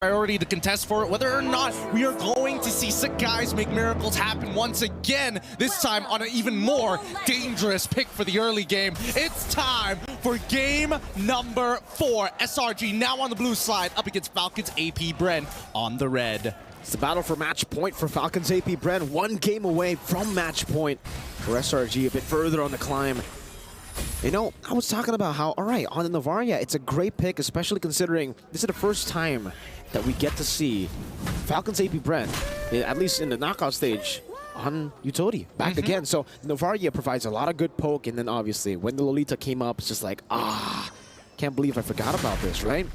priority to contest for it, whether or not we are going to see sick guys make miracles happen once again, this time on an even more dangerous pick for the early game. It's time for game number 4. SRG now on the blue side up against Falcons AP Bren on the red. It's the battle for match point for Falcons AP Bren. One game away from match point for SRG, a bit further on the climb. You know, I was talking about how, all right, on the Novaria, it's a great pick, especially considering this is the first time that we get to see Falcons AP Bren, at least in the knockout stage, on utility, back again. So Novaria provides a lot of good poke, and then obviously when the Lolita came up, it's just like, can't believe I forgot about this, right?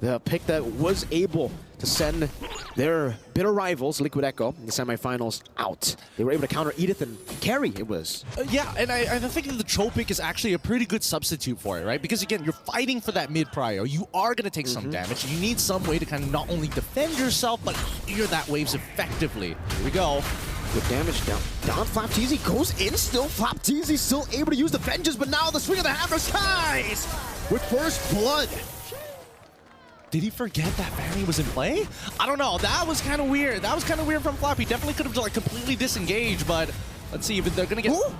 The pick that was able to send their bitter rivals, Liquid Echo, in the semifinals out. They were able to counter Edith and carry, it was. Yeah, and I think that the Cho pick is actually a pretty good substitute for it, right? Because again, you're fighting for that mid prio. You are going to take some damage. You need some way to kind of not only defend yourself, but clear that waves effectively. Here we go. Good damage down. Down Flapteezy goes in still. Flapteezy still able to use the vengeance, but now the swing of the hammer skies with first blood. Did he forget that Fanny was in play? I don't know. That was kind of weird. That was kind of weird from Flap. He definitely could have like completely disengaged, but let's see if they're gonna get. Ooh.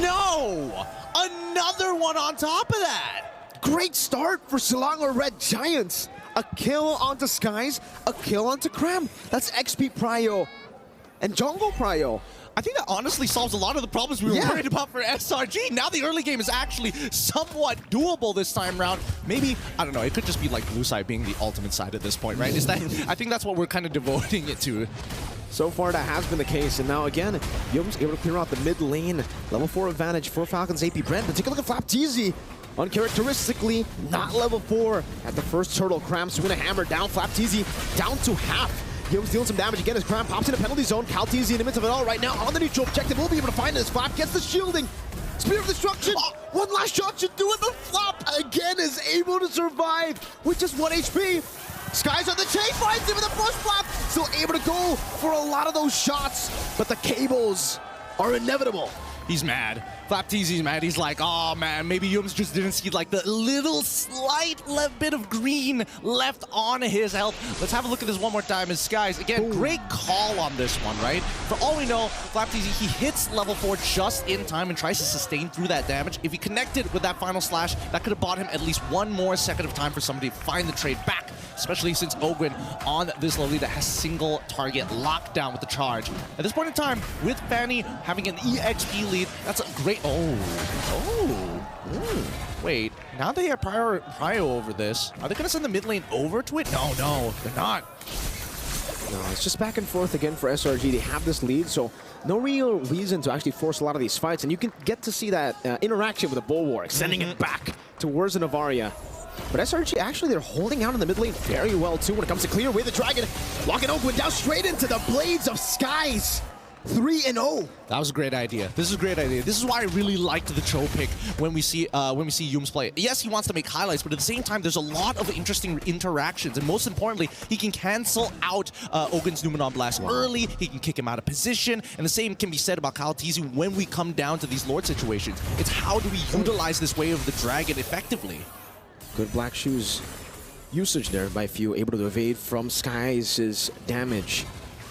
No! Another one on top of that. Great start for Selangor Red Giants. A kill onto Skies, a kill onto Cram. That's XP Prio and Jungle Prio. I think that honestly solves a lot of the problems we were worried about for SRG. Now the early game is actually somewhat doable this time around. Maybe, I don't know, it could just be like blue side being the ultimate side at this point, right? Is that? I think that's what we're kind of devoting it to. So far that has been the case, and now again, Yum's able to clear out the mid lane. Level 4 advantage for Falcons AP Bren, but take a look at Flapteezy. Uncharacteristically, not level 4 at the first turtle. Cram swing a hammer down, Flapteezy down to half. Yum's dealing some damage again as Cram pops in a penalty zone. Calteezy in the midst of it all right now on the neutral objective. We'll be able to find this. Flap gets the shielding. Spear of Destruction. One last shot should do it. The Flap again is able to survive with just 1 HP. Skies on the chase, finds him with the first Flap. Still able to go for a lot of those shots, but the cables are inevitable. He's mad. Flapteezy's mad. He's like, oh man, maybe Yums just didn't see like the little slight bit of green left on his health. Let's have a look at this one more time as Skies. Again, great call on this one, right? For all we know, Flapteezy, he hits level 4 just in time and tries to sustain through that damage. If he connected with that final slash, that could have bought him at least one more second of time for somebody to find the trade back, especially since Ogwin on this Lolita has single target lockdown with the charge. At this point in time, with Fanny having an EXP lead, that's a great... Wait, now they have prio over this. Are they going to send the mid lane over to it? No, they're not. No, it's just back and forth again for SRG. They have this lead, so no real reason to actually force a lot of these fights. And you can get to see that interaction with the Bulwark, sending it back towards the Novaria. But SRG, actually, they're holding out in the mid lane very well, too, when it comes to clear away the Dragon. Locking Oakwood down straight into the Blades of Skies. 3-0. That was a great idea. This is a great idea. This is why I really liked the Cho pick when we see Yums play. Yes, he wants to make highlights, but at the same time, there's a lot of interesting interactions, and most importantly, he can cancel out Ogun's Numenon Blast early. He can kick him out of position, and the same can be said about Calteezy when we come down to these Lord situations. It's how do we utilize this Way of the Dragon effectively? Good Black Shoes usage there by Few, able to evade from Skies' damage.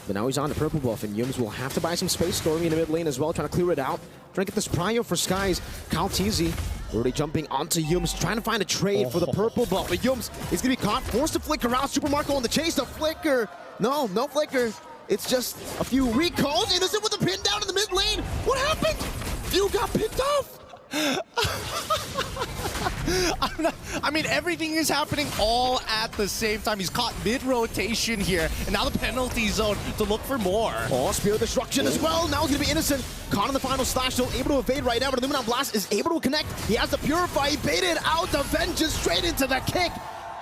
But now he's on the purple buff, and Yums will have to buy some space. Stormy in the mid lane as well, trying to clear it out. Trying to get this prio for Skies. Calteezy already jumping onto Yums, trying to find a trade for the purple buff. But Yums is going to be caught, forced to flicker out. Super Marco on the chase, the flicker. No flicker. It's just a few recalls. Innocent with the pin down in the mid lane. What happened? Few got picked off. I mean, everything is happening all at the same time. He's caught mid-rotation here, and now the penalty zone to look for more. Oh, Spear of Destruction as well. Now he's going to be Innocent. Caught in the final slash, still able to evade right now, but the Numenon Blast is able to connect. He has the Purify. He baited out the Vengeance straight into the kick.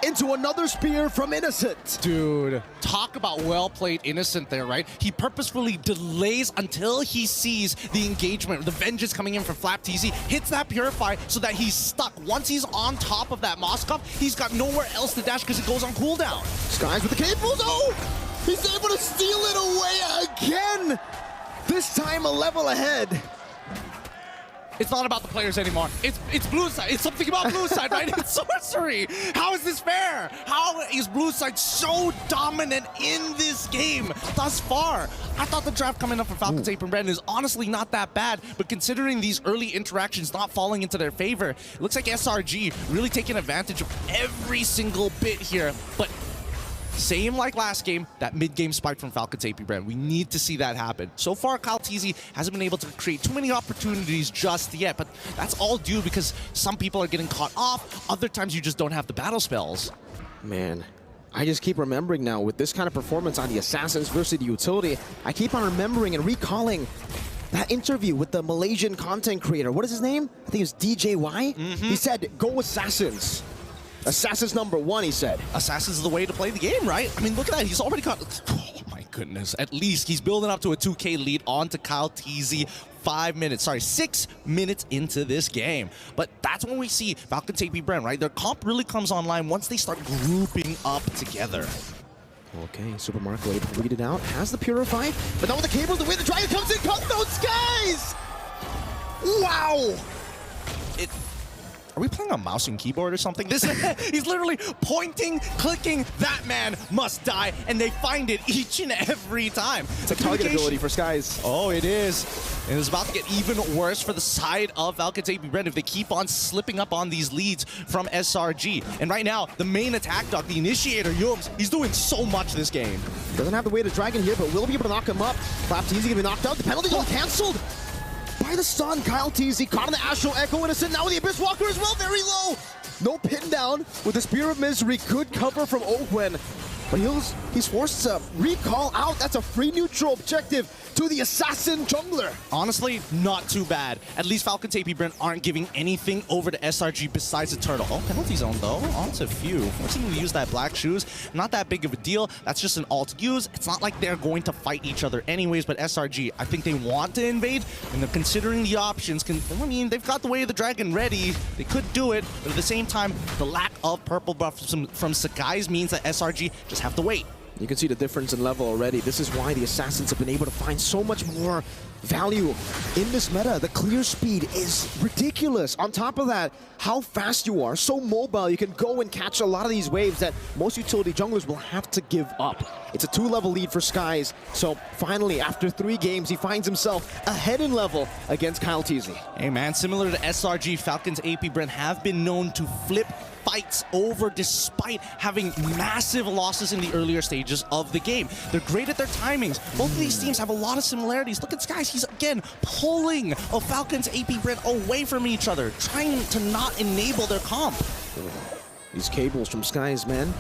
Into another spear from Innocent. Dude, talk about well-played Innocent there, right? He purposefully delays until he sees the engagement, the vengeance coming in from Flapteezy, hits that Purify so that he's stuck. Once he's on top of that Moskov, he's got nowhere else to dash because it goes on cooldown. Skies with the cables. Oh! He's able to steal it away again! This time a level ahead. It's not about the players anymore. It's blue side. It's something about blue side, right? It's sorcery. How is this fair? How is blue side so dominant in this game thus far? I thought the draft coming up for Falcons Ape and Bren is honestly not that bad, but considering these early interactions not falling into their favor, it looks like SRG really taking advantage of every single bit here. But same like last game, that mid-game spike from Falcons AP Bren. We need to see that happen. So far, Kyle Teasy hasn't been able to create too many opportunities just yet, but that's all due because some people are getting caught off. Other times, you just don't have the battle spells. Man, I just keep remembering now with this kind of performance on the Assassins versus the Utility, I keep on remembering and recalling that interview with the Malaysian content creator. What is his name? I think it was DJY. He said, go Assassins. Assassins #1, he said. Assassins is the way to play the game, right? I mean, look at that. He's already got... Oh, my goodness. At least he's building up to a 2K lead onto Kyle Teasy 6 minutes into this game. But that's when we see Falcons AP Bren, right? Their comp really comes online once they start grouping up together. Okay, Super Marco able to read it out. Has the Purify, but now with the cables, the way the Dragon comes in, cut those skies! Wow! Are we playing on mouse and keyboard or something? He's literally pointing, clicking, that man must die, and they find it each and every time. It's a target ability for Skies. Oh, it is. And it's about to get even worse for the side of Falcons AP Bren if they keep on slipping up on these leads from SRG. And right now, the main attack dog, the initiator, Yums, he's doing so much this game. Doesn't have the way to Dragon here, but will be able to knock him up. Flapteasy gonna be knocked out. The penalty's all canceled by the stun. Kyle Teasy caught in the Astral Echo Innocent. Now with the Abyss Walker as well, very low. No pin down with the Spear of Misery. Good cover from Ogwen. But he's forced to recall out. That's a free neutral objective to the Assassin Jungler. Honestly, not too bad. At least Falcons AP Bren aren't giving anything over to SRG besides the turtle. Oh, penalty zone though, onto few. Forcing him to use that black shoes, not that big of a deal. That's just an alt use. It's not like they're going to fight each other anyways, but SRG, I think they want to invade, and they're considering the options. I mean, they've got the Way of the Dragon ready. They could do it, but at the same time, the lack of purple buff from Sakai's means that SRG just have to wait. You can see the difference in level already. This is why the Assassins have been able to find so much more value in this meta. The clear speed is ridiculous. On top of that, how fast you are, so mobile, you can go and catch a lot of these waves that most utility junglers will have to give up. It's a 2-level lead for Skies, so finally, after 3 games, he finds himself ahead in level against Kyle Teasy. Hey man, similar to SRG, Falcons AP Bren have been known to flip fights over despite having massive losses in the earlier stages of the game. They're great at their timings. Both of these teams have a lot of similarities. Look at Skies, he's again pulling a Falcons AP Bren away from each other, trying to not enable their comp. These cables from Skies, man.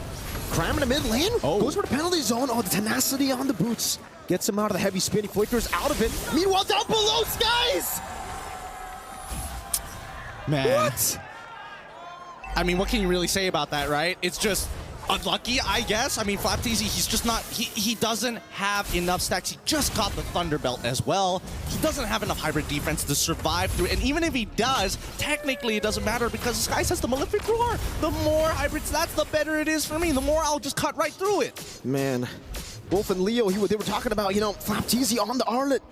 Cramming the mid lane, goes for the penalty zone. Oh, the tenacity on the boots. Gets him out of the heavy spin, he flickers out of it. Meanwhile, down below, Skies! Man. What? I mean, what can you really say about that, right? It's just unlucky, I guess. I mean, Flapteasy, he's just not, he doesn't have enough stacks. He just got the Thunder Belt as well. He doesn't have enough hybrid defense to survive through it. And even if he does, technically it doesn't matter because Skies has the Malefic Roar. The more hybrid stats, the better it is for me. The more I'll just cut right through it. Man, Wolf and Leo, they were talking about, you know, Flapteasy on the Arlet.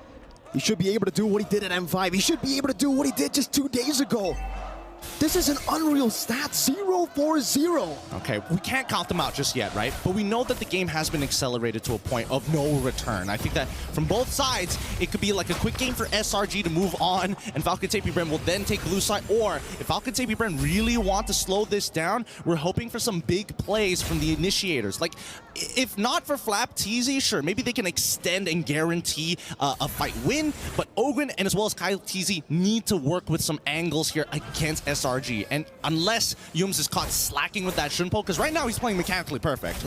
He should be able to do what he did at M5. He should be able to do what he did just 2 days ago. This is an unreal stat, 0-4-0. Okay, we can't count them out just yet, right? But we know that the game has been accelerated to a point of no return. I think that from both sides, it could be like a quick game for SRG to move on, and Falcons AP Bren will then take blue side. Or if Falcons AP Bren really want to slow this down, we're hoping for some big plays from the initiators. Like, if not for Flapteasy, sure, maybe they can extend and guarantee a fight win, but Ogren and as well as Kyle Teasy need to work with some angles here against SRG. And unless Yums is caught slacking with that Shunpo, because right now he's playing mechanically perfect.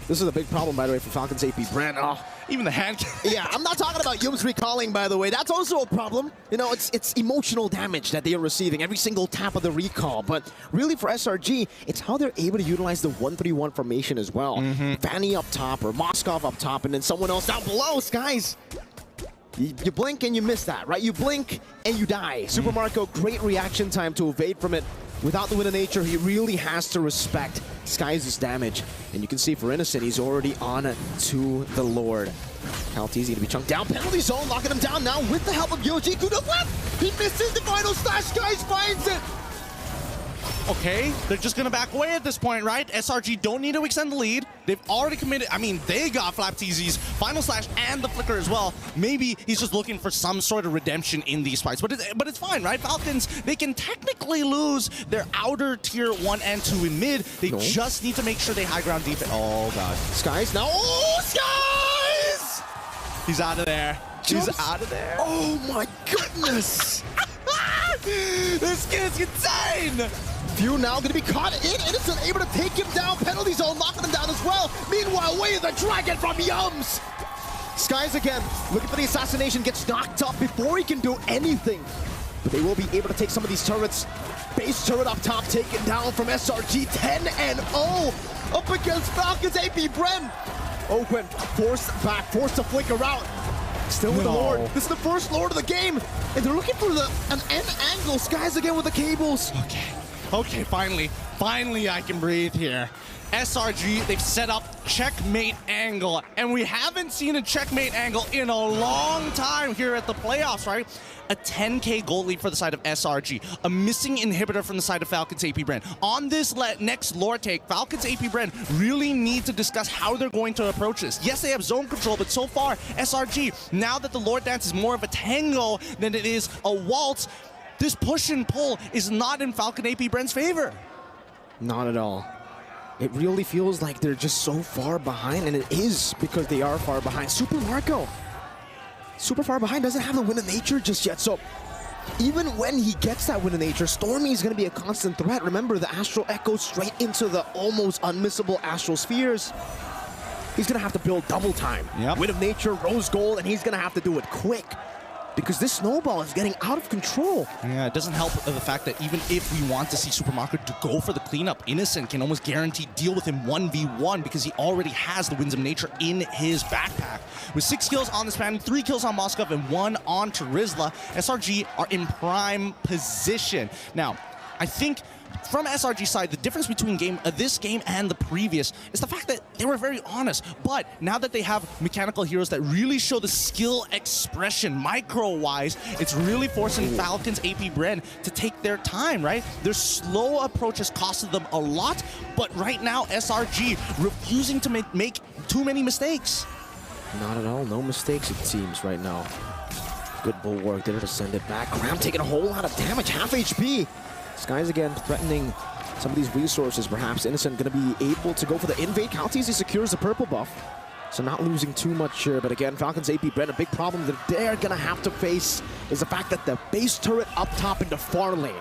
This is a big problem, by the way, for Falcons AP Bren. Oh. Even the hand. Yeah, I'm not talking about Yums recalling, by the way. That's also a problem. You know, it's emotional damage that they are receiving every single tap of the recall. But really for SRG, it's how they're able to utilize the 1-3-1 formation as well. Fanny up top or Moskov up top and then someone else down below. Skies, you blink and you miss that, right? You blink and you die. Super Marco, great reaction time to evade from it. Without the Wind of Nature, he really has to respect disguises damage. And you can see for Innocent, he's already on to the Lord. Kaltizi going to be chunked down. Penalty zone, locking him down now with the help of Yoji. To the left! He misses the final slash, guys, finds it! Okay, they're just gonna back away at this point, right? SRG don't need to extend the lead. They've already committed. I mean, they got Flapteezy's final slash and the flicker as well. Maybe he's just looking for some sort of redemption in these fights, but it's fine, right? Falcons, they can technically lose their outer tier 1 and 2 in mid. They just need to make sure they high ground defense. Oh god, Skies now. Oh, Skies! He's out of there. Jumps. He's out of there. Oh my goodness! This kid's insane. Few now going to be caught in. Innocent able to take him down. Penalty zone locking him down as well. Meanwhile, away the dragon from Yums. Skies again looking for the assassination. Gets knocked up before he can do anything. But they will be able to take some of these turrets. Base turret up top taken down from SRG. 10-0 up against Falcons AP Bren. Owen forced back, forced to flicker out. Still with the Lord. This is the first Lord of the game. And they're looking for an end angle. Skies again with the cables. Okay, finally I can breathe here. SRG, they've set up checkmate angle, and we haven't seen a checkmate angle in a long time here at the playoffs, right? A 10k gold lead for the side of SRG, a missing inhibitor from the side of Falcons AP Bren. On this next lore take, Falcons AP Bren really need to discuss how they're going to approach this. Yes, they have zone control, but so far, SRG, now that the Lord Dance is more of a tango than it is a waltz, this push and pull is not in Falcon AP Bren's favor. Not at all. It really feels like they're just so far behind, and it is because they are far behind. Super Marco, super far behind, doesn't have the win of nature just yet. So even when he gets that win of nature, Stormy is going to be a constant threat. Remember, the Astral Echo straight into the almost unmissable Astral Spheres. He's going to have to build double time. Win of nature, Rose Gold, and he's going to have to do it quick, because this snowball is getting out of control. Yeah, it doesn't help the fact that even if we want to see Super Marco to go for the cleanup, Innocent can almost guarantee deal with him 1v1 because he already has the Winds of Nature in his backpack. With 6 kills on this man, 3 kills on Moskov, and 1 on Terizla, SRG are in prime position. Now, I think from SRG's side, the difference between this game and the previous is the fact that they were very honest. But now that they have mechanical heroes that really show the skill expression micro-wise, it's really forcing Falcons AP Bren to take their time, right? Their slow approach has costed them a lot, but right now SRG refusing to make too many mistakes. Not at all. No mistakes, it seems, right now. Good bulwark there to send it back. Cram taking a whole lot of damage, half HP. Skies again threatening some of these resources. Perhaps Innocent going to be able to go for the invade. Kaltizi secures the purple buff, so not losing too much here. But again, Falcons AP Bren, a big problem that they're going to have to face is the fact that the base turret up top in the far lane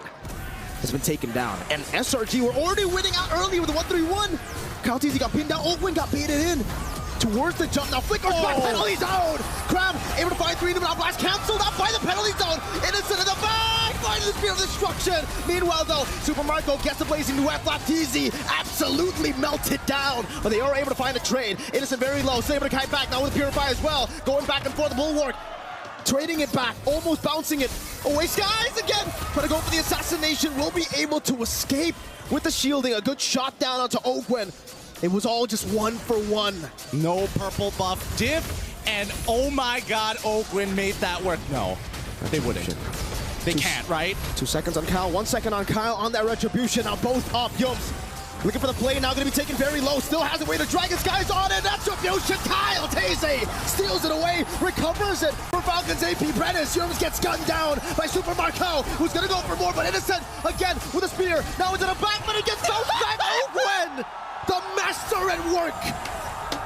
has been taken down. And SRG were already winning out early with the 1-3-1. Kaltizi got pinned down. Owen got baited in towards the jump. Now flickers back, penalty zone. Cram able to find 3 now. Blast canceled out by the penalty zone. Innocent in the back. Finding the spear of destruction. Meanwhile, though, Super Marco gets the blazing duet. Flapteezy absolutely melted down, but they are able to find a trade. Innocent very low. Still able to kite back now with Purify as well. Going back and forth the bulwark. Trading it back, almost bouncing it away. Skies again, trying to go for the assassination. Will be able to escape with the shielding. A good shot down onto Owen. It was all just 1-for-1. No purple buff diff, and oh my god, Owen made that work. No, they wouldn't. They can't, right? 2 seconds on Kyle, 1 second on Kyle on that retribution. Now both up. Yums looking for the play now, going to be taken very low. Still has a way to Dragon Skies on it. Retribution. Kyle Taze steals it away, recovers it for Falcons AP Bren. Yums gets gunned down by Super Marco, who's going to go for more, but Innocent again with a spear. Now into the back, but it gets bounced back. Owen, the master at work.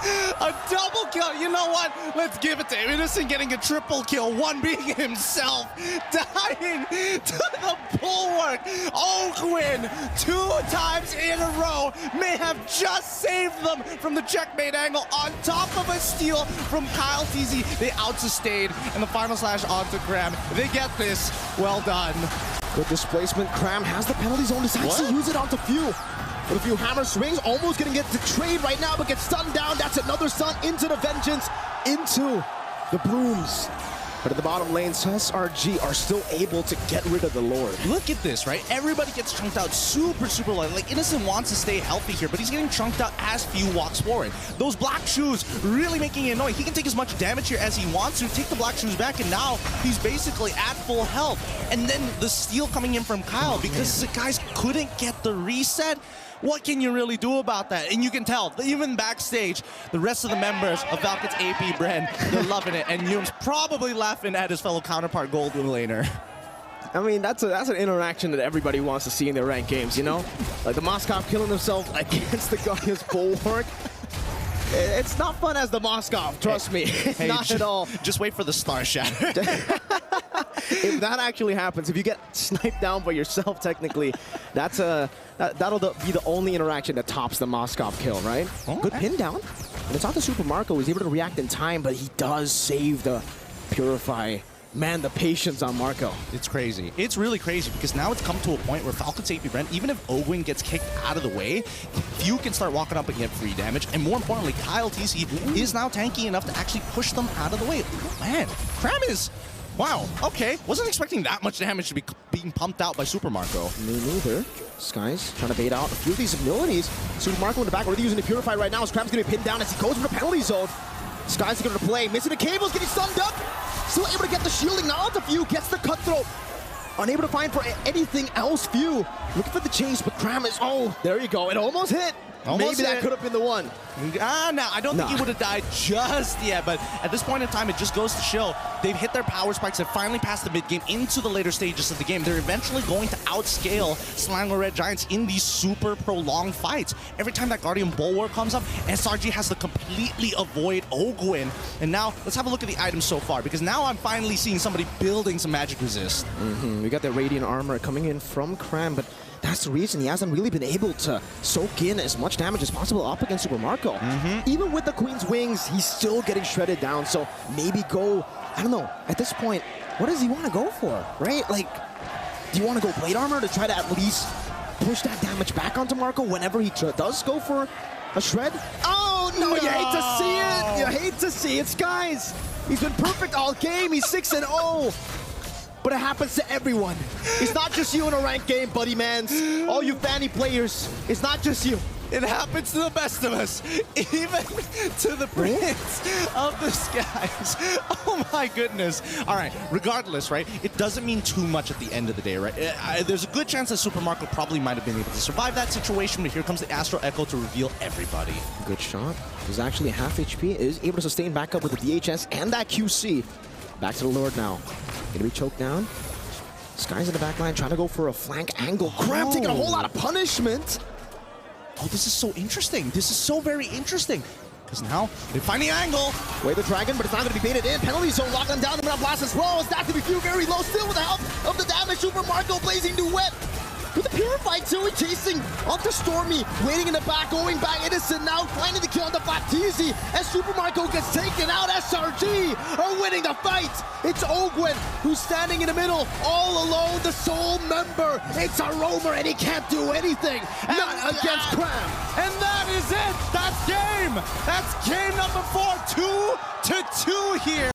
A double kill. You know what? Let's give it to him. Innocent getting a triple kill. One being himself. Dying to the bulwark. Owen, 2 times in a row, may have just saved them from the checkmate angle on top of a steal from Kyle Teasy. They out-sustained, and the final slash onto Cram. They get this. Well done. Good displacement. Cram has the penalty zone. Decides to use it onto Few. With a few hammer swings, almost gonna get the trade right now, but gets stunned down. That's another stun into the Vengeance, into the Blooms. But in the bottom lanes, SRG are still able to get rid of the Lord. Look at this, right? Everybody gets chunked out super low. Like, Innocent wants to stay healthy here, but he's getting chunked out as Few walks forward. Those black shoes really making it annoying. He can take as much damage here as he wants to, take the black shoes back, and now he's basically at full health. And then the steal coming in from Kyle because the guys couldn't get the reset. What can you really do about that? And you can tell, even backstage, the rest of the members of Falcon's AP Bren, they're loving it. And Yum's probably laughing at his fellow counterpart Golden Laner. I mean, that's an interaction that everybody wants to see in their ranked games, you know? Like the Moskov killing himself against the Guardian's Bulwark. It's not fun as the Moskov, trust me. Hey, not at all. Just wait for the Star Shatter. If that actually happens, if you get sniped down by yourself, technically, that'll be the only interaction that tops the Moskov kill, right? Oh, good pin down. And it's not the Super Marco who's able to react in time, but he does save the Purify. Man, the patience on Marco. It's crazy. It's really crazy because now it's come to a point where Falcon's AP Bren, even if Ogwin gets kicked out of the way, Few can start walking up and get free damage. And more importantly, Kyle TC is now tanky enough to actually push them out of the way. Oh, man, Cram is... Wow, okay. Wasn't expecting that much damage to be being pumped out by Super Marco. Me neither. Skies trying to bait out a few of these abilities. Super Marco in the back, already using the Purify right now. Cram's going to be pinned down as he goes for the penalty zone. Skies are going to play. Missing the cables, getting stunned up. Still able to get the shielding. Now onto Few, gets the cutthroat. Unable to find for anything else. Few looking for the chase, but Cram is... Oh, there you go. It almost hit. Maybe that could have been the one. No, I don't think he would have died just yet, but at this point in time, it just goes to show they've hit their power spikes and finally passed the mid-game into the later stages of the game. They're eventually going to outscale Slango Red Giants in these super prolonged fights. Every time that Guardian Bulwark comes up, SRG has to completely avoid Ogwin. And now, let's have a look at the items so far, because now I'm finally seeing somebody building some magic resist. We got that Radiant Armor coming in from Cram, but that's the reason he hasn't really been able to soak in as much damage as possible up against Super Marco. Even with the Queen's Wings, he's still getting shredded down, so maybe go, I don't know, at this point, what does he want to go for, right? Like, do you want to go Blade Armor to try to at least push that damage back onto Marco whenever he does go for a shred? Oh, no, you hate to see it! You hate to see it, Skies! He's been perfect all game, he's 6-0! But it happens to everyone. It's not just you in a ranked game, buddy mans. All you Fanny players, it's not just you. It happens to the best of us, even to the Prince of the Skies. Oh my goodness. All right, regardless, right, it doesn't mean too much at the end of the day, right? There's a good chance that Super Marco probably might have been able to survive that situation, but here comes the Astral Echo to reveal everybody. Good shot. He's actually half HP, is able to sustain back up with the DHS and that QC. Back to the Lord now. Gonna be choked down. Skies in the back line trying to go for a flank angle. Cram taking a whole lot of punishment. Oh, this is so interesting. This is so very interesting. Because now they find the angle. Way the dragon, but it's not going to be baited in. Penalty zone locked them down. The Mount Blast as well. It's that to be Few very low. Still with the help of the damage. Super Marco blazing duet. With the Purify too, chasing onto Stormy, waiting in the back, going back, Innocent now, finding the kill on the Baptiste, as Super Marco gets taken out, SRG are winning the fight! It's Ogwin who's standing in the middle, all alone, the sole member, it's a roamer and he can't do anything, not against Cram! And that is it! That's game! That's game number 4, 2-2 here!